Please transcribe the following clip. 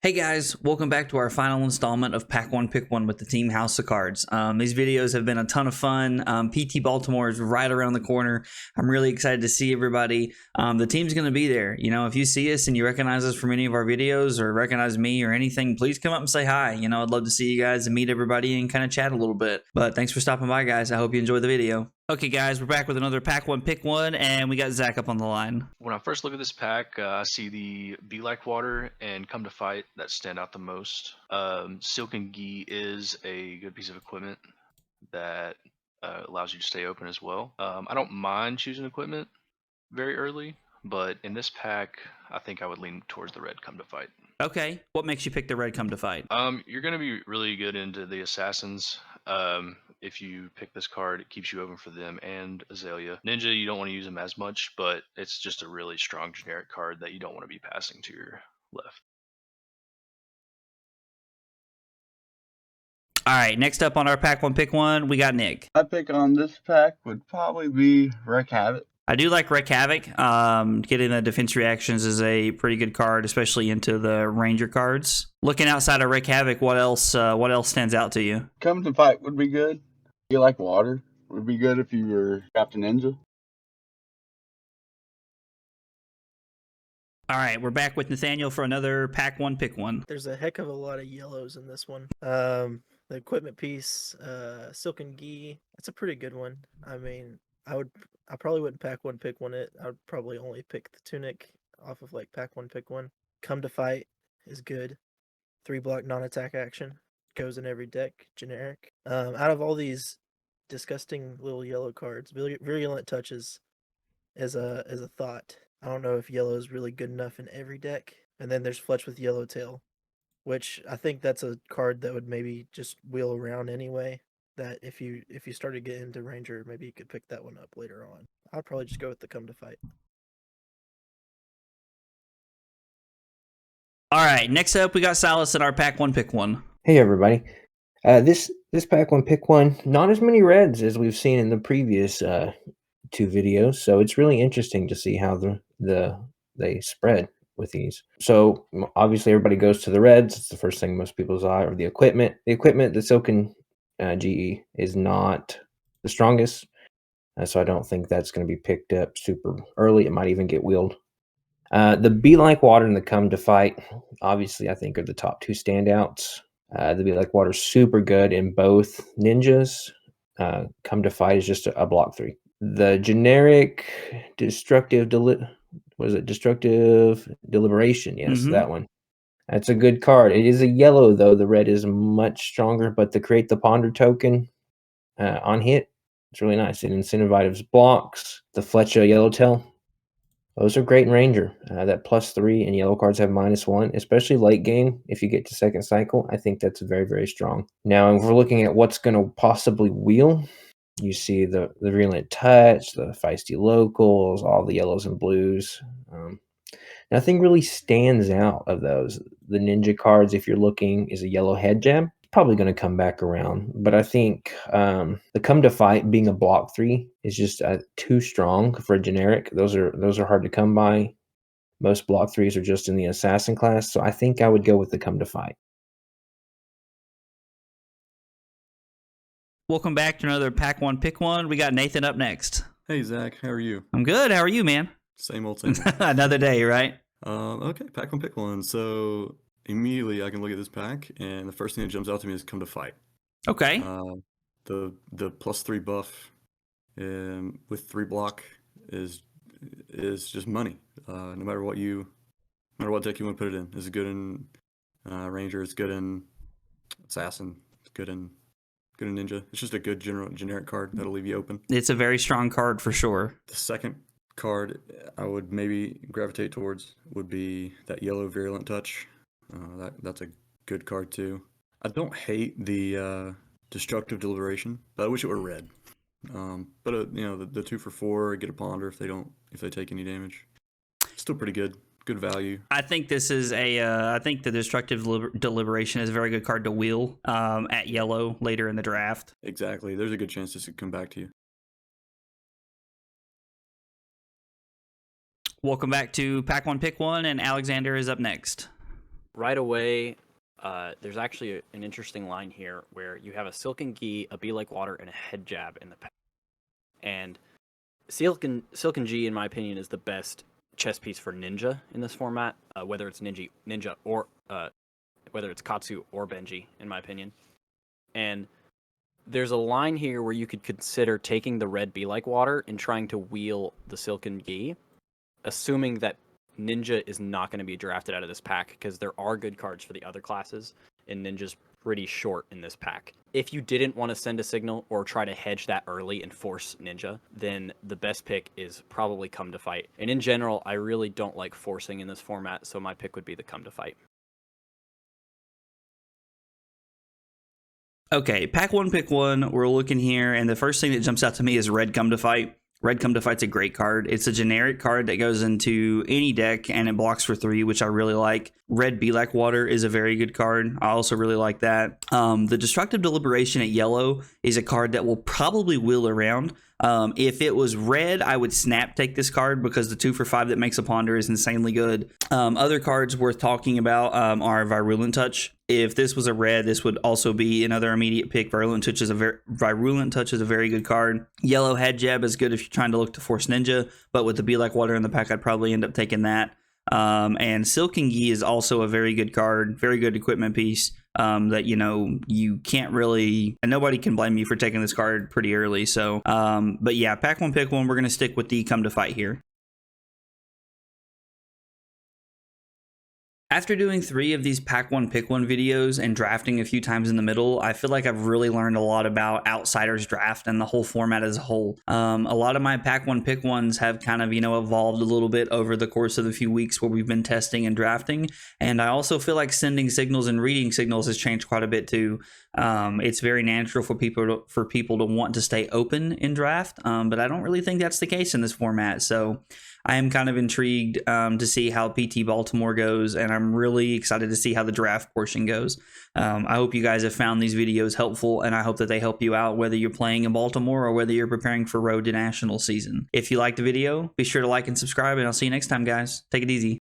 Hey guys, welcome back to our final installment of Pack 1 Pick 1 with the team House of Cards. These videos have been a ton of fun. PT Baltimore is right around the corner. I'm really excited to see everybody. The team's going to be there. You know, if you see us and you recognize us from any of our videos or recognize me or anything, please come up and say hi. You know, I'd love to see you guys and meet everybody and kind of chat a little bit. But thanks for stopping by, guys. I hope you enjoyed the video. Okay, guys, we're back with another Pack 1 Pick 1, and we got Zach up on the line. When I first look at this pack, I see the Be Like Water and Come to Fight that stand out the most. Silk and Ghee is a good piece of equipment that allows you to stay open as well. I don't mind choosing equipment very early, but in this pack, I think I would lean towards the red Come to Fight. Okay, what makes you pick the red Come to Fight? You're going to be really good into the Assassins. If you pick this card, it keeps you open for them and Azalea. Ninja, you don't want to use them as much, but it's just a really strong generic card that you don't want to be passing to your left. All right, next up on our Pack 1 Pick 1, we got Nick. My pick on this pack would probably be Wreck Havoc. I do like Wreck Havoc. Getting the defense reactions is a pretty good card, especially into the Ranger cards. Looking outside of Wreck Havoc, what else stands out to you? Come to Fight would be good. Be Like Water would be good if you were Captain Ninja. All right, we're back with Nathanael for another Pack 1 Pick 1. There's a heck of a lot of yellows in this one. The equipment piece, Silk and Ghee, that's a pretty good one. I mean, I probably wouldn't Pack 1 Pick 1 it. I would probably only pick the Tunic off of like Pack 1 Pick 1. Come to Fight is good. 3-block non-attack action. Goes in every deck, generic. Out of all these disgusting little yellow cards, Virulent Touches is a thought. I don't know if yellow is really good enough in every deck. And then there's Fletch with Yellowtail, which I think that's a card that would maybe just wheel around anyway. That if you started getting into Ranger, maybe you could pick that one up later on. I'd probably just go with the Come to Fight. All right, next up we got Silas in our Pack 1 Pick 1. Hey everybody, this Pack 1 Pick 1, not as many reds as we've seen in the previous two videos, so it's really interesting to see how they spread with these. So obviously everybody goes to the reds. It's the first thing most people's eye, or the equipment. The equipment, the Silken GE is not the strongest, so I don't think that's going to be picked up super early. It might even get wheeled. The Be Like Water and the Come to Fight, obviously I think are the top two standouts. The Be Like Water is super good in both ninjas. Come to Fight is just a block 3. The generic destructive deliberation. Yes, that one. That's a good card. It is a yellow though. The red is much stronger, but to create the ponder token on hit, it's really nice. It incentivizes blocks. The Fletcher Yellowtail, those are great in Ranger. That +3 and yellow cards have -1, especially late game. If you get to second cycle, I think that's very, very strong. Now, if we're looking at what's going to possibly wheel, you see the Virulent Touch, the Feisty Locals, all the yellows and blues. Nothing really stands out of those. The Ninja cards, if you're looking, is a yellow Head Jab. Probably going to come back around, but I think the Come to Fight being a block 3 is just too strong for a generic. Those are hard to come by. Most block 3s are just in the Assassin class, so I think I would go with the Come to Fight. Welcome back to another Pack 1 Pick 1. We got Nathan up next. Hey Zach, how are you? I'm good. How are you, man? Same old, same old. Another day, right? Okay, Pack 1 Pick 1. So immediately I can look at this pack, and the first thing that jumps out to me is Come to Fight. Okay. The +3 buff with 3-block is just money. No matter what deck you want to put it in. It's good in Ranger. It's good in Assassin. It's good in Ninja. It's just a good generic card that'll leave you open. It's a very strong card for sure. The second card I would maybe gravitate towards would be that yellow Virulent Touch. That's a good card too. I don't hate the Destructive Deliberation, but I wish it were red. But you know, the 2 for 4, get a ponder if they take any damage. Still pretty good. Good value. I think this is I think the Destructive Deliberation is a very good card to wheel at yellow later in the draft. Exactly. There's a good chance this could come back to you. Welcome back to Pack 1 Pick 1, and Alexander is up next. right away, there's actually an interesting line here where you have a Silken Gi, a Be Like Water, and a Head Jab in the pack. And Silken Gi, in my opinion, is the best chess piece for Ninja in this format, whether it's Ninja or whether it's Katsu or Benji, in my opinion. And there's a line here where you could consider taking the red Be Like Water and trying to wheel the Silken Gi, assuming that Ninja is not going to be drafted out of this pack, because there are good cards for the other classes, and Ninja's pretty short in this pack. If you didn't want to send a signal or try to hedge that early and force Ninja, then the best pick is probably Come to Fight. And in general, I really don't like forcing in this format, so my pick would be the Come to Fight. Okay, pack one, pick one. We're looking here, and the first thing that jumps out to me is Red Come to Fight. Red Come to Fight's a great card. It's a generic card that goes into any deck, and it blocks for 3, which I really like. Red Be Like Water is a very good card. I also really like that. The Destructive Deliberation at yellow is a card that will probably wheel around. If it was red, I would snap take this card because the 2 for 5 that makes a ponder is insanely good. Other cards worth talking about are Virulent Touch. If this was a red, this would also be another immediate pick. Virulent Touch is a very good card. Yellow Head Jab is good if you're trying to look to force Ninja, but with the Be Like Water in the pack, I'd probably end up taking that. And Silken Gi is also a very good card, very good equipment piece. That, you know, you can't really, and nobody can blame you for taking this card pretty early. So, but yeah, pack one, pick one. We're going to stick with the Come to Fight here. After doing 3 of these pack one, pick one videos and drafting a few times in the middle, I feel like I've really learned a lot about Outsiders Draft and the whole format as a whole. A lot of my pack one, pick ones have kind of, you know, evolved a little bit over the course of the few weeks where we've been testing and drafting. And I also feel like sending signals and reading signals has changed quite a bit too. It's very natural for people to want to stay open in draft, but I don't really think that's the case in this format. So I am kind of intrigued to see how PT Baltimore goes, and I'm really excited to see how the draft portion goes. I hope you guys have found these videos helpful, and I hope that they help you out whether you're playing in Baltimore or whether you're preparing for Road to National season. If you liked the video, be sure to like and subscribe, and I'll see you next time, guys. Take it easy.